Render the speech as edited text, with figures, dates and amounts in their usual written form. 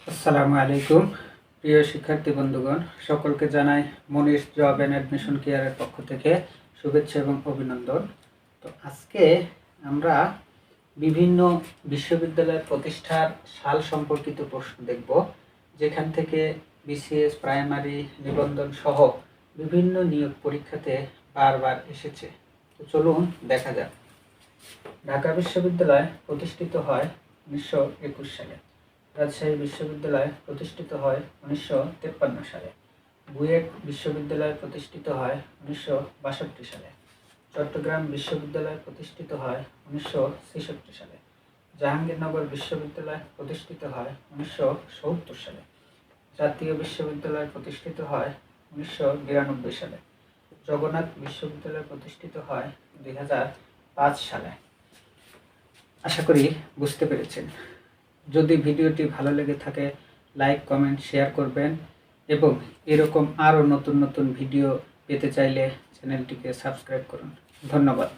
আসসালামু আলাইকুম প্রিয় শিক্ষার্থী বন্ধুগণ, সকলকে জানাই মনিশ জব অ্যান্ড অ্যাডমিশন কেয়ারের পক্ষ থেকে শুভেচ্ছা এবং অভিনন্দন। তো আজকে আমরা বিভিন্ন বিশ্ববিদ্যালয়ের প্রতিষ্ঠার সাল সম্পর্কিত প্রশ্ন দেখব, যেখান থেকে বিসিএস, প্রাইমারি, নিবন্ধন সহ বিভিন্ন নিয়োগ পরীক্ষাতে বারবার এসেছে। তো চলুন দেখা যাক। ঢাকা বিশ্ববিদ্যালয় প্রতিষ্ঠিত হয় 1921 সালে। রাজশাহী বিশ্ববিদ্যালয় প্রতিষ্ঠিত হয় 1953 সালে। বুয়েট বিশ্ববিদ্যালয় প্রতিষ্ঠিত হয় 1962 সালে। চট্টগ্রাম বিশ্ববিদ্যালয় প্রতিষ্ঠিত হয় 1966 সালে। জাহাঙ্গীরনগর বিশ্ববিদ্যালয় প্রতিষ্ঠিত হয় 1970 সালে। জাতীয় বিশ্ববিদ্যালয় প্রতিষ্ঠিত হয় 1992 সালে। জগন্নাথ বিশ্ববিদ্যালয় প্রতিষ্ঠিত হয় 2005 সালে। আশা করি বুঝতে পেরেছেন। যদি ভিডিওটি ভালো লেগে থাকে লাইক, কমেন্ট, শেয়ার করবেন এবং এরকম আরও নতুন নতুন ভিডিও পেতে চাইলে চ্যানেলটিকে সাবস্ক্রাইব করুন। ধন্যবাদ।